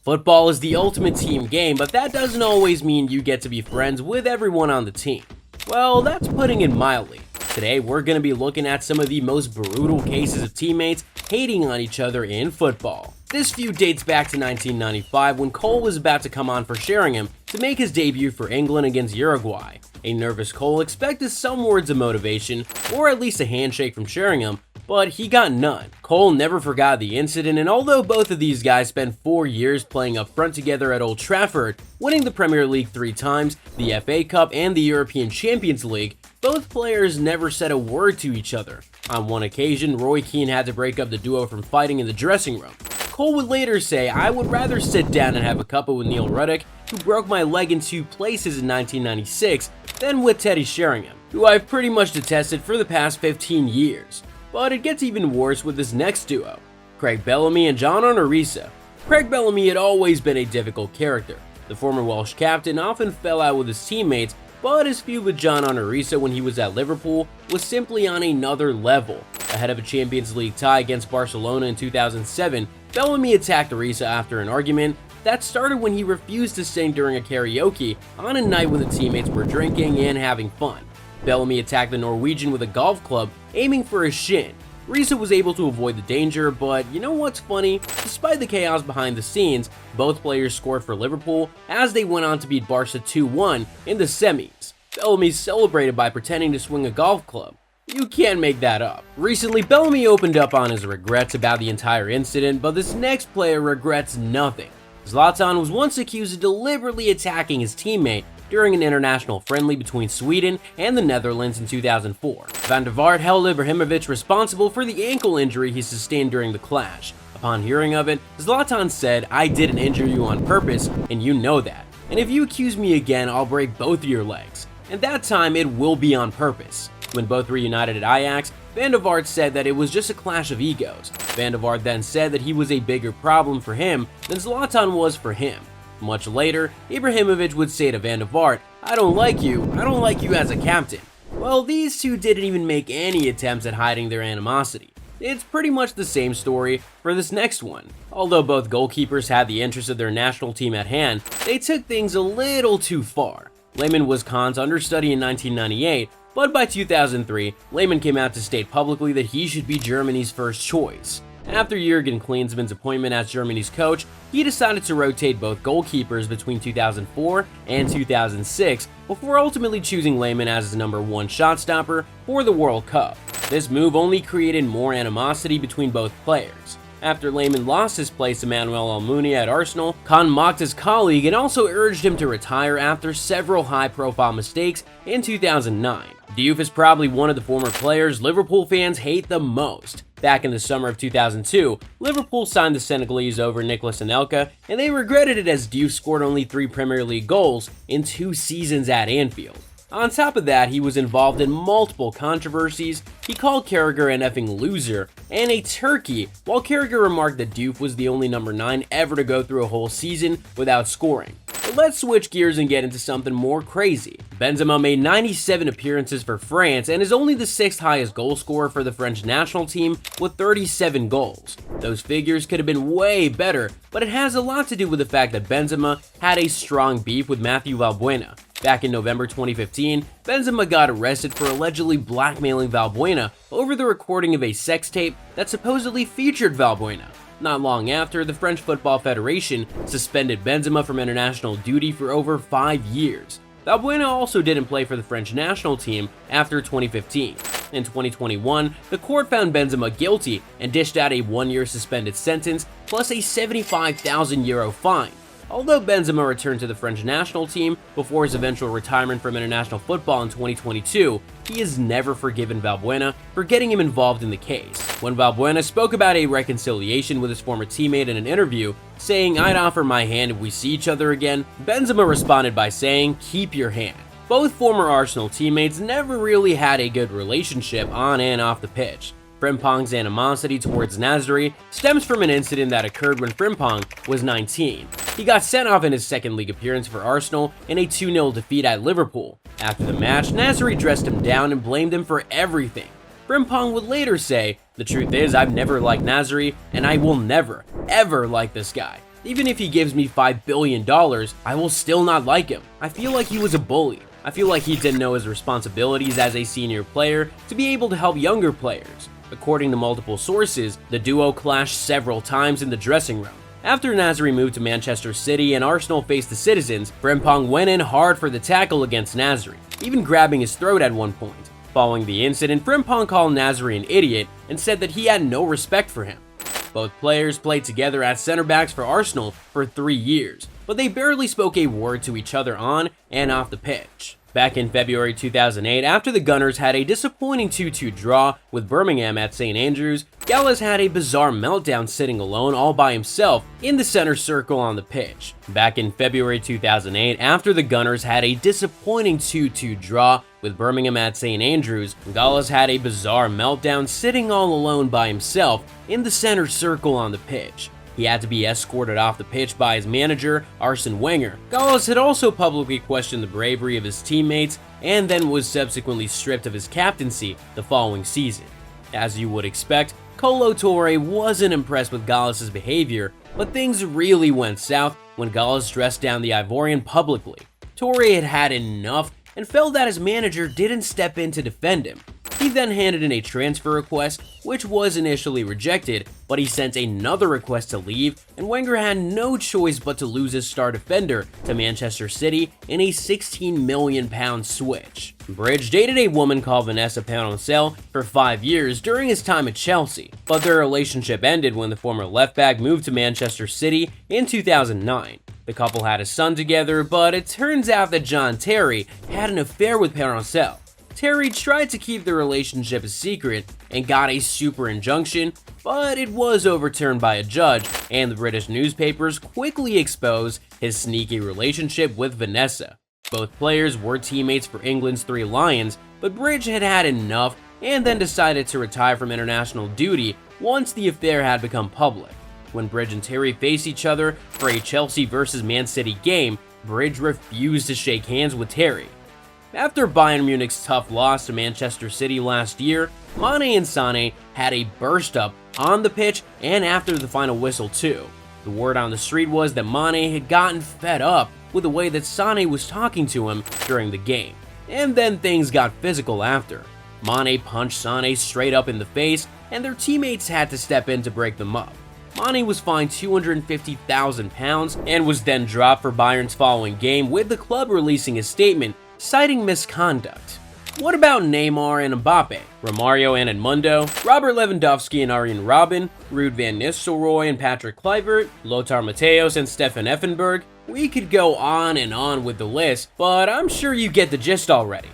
Football is the ultimate team game, but that doesn't always mean you get to be friends with everyone on the team. Well, that's putting it mildly. Today, we're going to be looking at some of the most brutal cases of teammates hating on each other in football. This feud dates back to 1995 when Cole was about to come on for Sheringham to make his debut for England against Uruguay. A nervous Cole expected some words of motivation, or at least a handshake from Sheringham, but he got none. Cole never forgot the incident, and although both of these guys spent 4 years playing up front together at Old Trafford, winning the Premier League 3 times, the FA Cup, and the European Champions League, both players never said a word to each other. On one occasion, Roy Keane had to break up the duo from fighting in the dressing room. Cole would later say, "I would rather sit down and have a cuppa with Neil Ruddock, who broke my leg in 2 places in 1996, than with Teddy Sheringham, who I've pretty much detested for the past 15 years. But it gets even worse with this next duo, Craig Bellamy and John Arisa. Craig Bellamy had always been a difficult character. The former Welsh captain often fell out with his teammates, but his feud with John Arisa when he was at Liverpool was simply on another level. Ahead of a Champions League tie against Barcelona in 2007, Bellamy attacked Arisa after an argument that started when he refused to sing during a karaoke on a night when the teammates were drinking and having fun. Bellamy attacked the Norwegian with a golf club, aiming for his shin. Risa was able to avoid the danger, but you know what's funny? Despite the chaos behind the scenes, both players scored for Liverpool as they went on to beat Barca 2-1 in the semis. Bellamy celebrated by pretending to swing a golf club. You can't make that up. Recently, Bellamy opened up on his regrets about the entire incident, but this next player regrets nothing. Zlatan was once accused of deliberately attacking his teammate during an international friendly between Sweden and the Netherlands in 2004. Van der Vaart held Ibrahimovic responsible for the ankle injury he sustained during the clash. Upon hearing of it, Zlatan said, "I didn't injure you on purpose, and you know that. And if you accuse me again, I'll break both of your legs. And that time, it will be on purpose." When both reunited at Ajax, Van der Vaart said that it was just a clash of egos. Van der Vaart then said that he was a bigger problem for him than Zlatan was for him. Much later, Ibrahimovic would say to Van der Vaart, I don't like you as a captain." Well, these two didn't even make any attempts at hiding their animosity. It's pretty much the same story for this next one. Although both goalkeepers had the interests of their national team at hand, they took things a little too far. Lehmann was Kahn's understudy in 1998, but by 2003, Lehmann came out to state publicly that he should be Germany's first choice. After Jurgen Klinsmann's appointment as Germany's coach, he decided to rotate both goalkeepers between 2004 and 2006 before ultimately choosing Lehmann as his number 1 shot stopper for the World Cup. This move only created more animosity between both players. After Lehmann lost his place to Manuel Almunia at Arsenal, Kahn mocked his colleague and also urged him to retire after several high-profile mistakes in 2009. Diouf is probably one of the former players Liverpool fans hate the most. Back in the summer of 2002, Liverpool signed the Senegalese over Nicolas Anelka, and they regretted it as Diouf scored only 3 Premier League goals in 2 seasons at Anfield. On top of that, he was involved in multiple controversies. He called Carragher an effing loser and a turkey, while Carragher remarked that Diouf was the only number 9 ever to go through a whole season without scoring. But let's switch gears and get into something more crazy. Benzema made 97 appearances for France and is only the 6th highest goal scorer for the French national team with 37 goals. Those figures could have been way better, but it has a lot to do with the fact that Benzema had a strong beef with Mathieu Valbuena. Back in November 2015, Benzema got arrested for allegedly blackmailing Valbuena over the recording of a sex tape that supposedly featured Valbuena. Not long after, the French Football Federation suspended Benzema from international duty for over 5 years. Valbuena also didn't play for the French national team after 2015. In 2021, the court found Benzema guilty and dished out a 1-year suspended sentence plus a €75,000 fine. Although Benzema returned to the French national team before his eventual retirement from international football in 2022, he has never forgiven Valbuena for getting him involved in the case. When Valbuena spoke about a reconciliation with his former teammate in an interview, saying, "I'd offer my hand if we see each other again," Benzema responded by saying, "Keep your hand." Both former Arsenal teammates never really had a good relationship on and off the pitch. Frimpong's animosity towards Nasri stems from an incident that occurred when Frimpong was 19. He got sent off in his second league appearance for Arsenal in a 2-0 defeat at Liverpool. After the match, Nasri dressed him down and blamed him for everything. Frimpong would later say, "The truth is, I've never liked Nasri, and I will never, ever like this guy. Even if he gives me $5 billion, I will still not like him. I feel like he was a bully. I feel like he didn't know his responsibilities as a senior player to be able to help younger players. According to multiple sources, the duo clashed several times in the dressing room. After Nasri moved to Manchester City and Arsenal faced the Citizens, Frimpong went in hard for the tackle against Nasri, even grabbing his throat at one point. Following the incident, Frimpong called Nasri an idiot and said that he had no respect for him. Both players played together as center backs for Arsenal for 3 years, but they barely spoke a word to each other on and off the pitch. Back in February 2008, after the Gunners had a disappointing 2-2 draw with Birmingham at St Andrews, Gallas had a bizarre meltdown sitting alone all by himself in the center circle on the pitch. Back in February 2008, after the Gunners had a disappointing 2-2 draw with Birmingham at St Andrews, Gallas had a bizarre meltdown sitting all alone by himself in the center circle on the pitch. He had to be escorted off the pitch by his manager, Arsene Wenger. Gallas had also publicly questioned the bravery of his teammates and then was subsequently stripped of his captaincy the following season. As you would expect, Kolo Touré wasn't impressed with Gallas' behavior, but things really went south when Gallas dressed down the Ivorian publicly. Touré had had enough and felt that his manager didn't step in to defend him. He then handed in a transfer request, which was initially rejected, but he sent another request to leave, and Wenger had no choice but to lose his star defender to Manchester City in a £16 million switch. Bridge dated a woman called Vanessa nwsl for 5 years during his time at Chelsea, but their relationship ended when the former left-back moved to Manchester City in 2009. The couple had a son together, but it turns out that John Terry had an affair with nwsl. Terry tried to keep the relationship a secret and got a super injunction, but it was overturned by a judge, and the British newspapers quickly exposed his sneaky relationship with Vanessa. Both players were teammates for England's Three Lions, but Bridge had had enough and then decided to retire from international duty once the affair had become public. When Bridge and Terry faced each other for a Chelsea vs Man City game, Bridge refused to shake hands with Terry. After Bayern Munich's tough loss to Manchester City last year, Mane and Sané had a burst-up on the pitch and after the final whistle too. The word on the street was that Mane had gotten fed up with the way that Sané was talking to him during the game. And then things got physical after. Mane punched Sané straight up in the face, and their teammates had to step in to break them up. Mane was fined £250,000 and was then dropped for Bayern's following game, with the club releasing a statement citing misconduct. What about Neymar and Mbappe, Romario and Edmundo, Robert Lewandowski and Arjen Robben, Ruud van Nistelrooy and Patrick Kluivert, Lothar Matthäus and Stefan Effenberg? We could go on and on with the list, but I'm sure you get the gist already.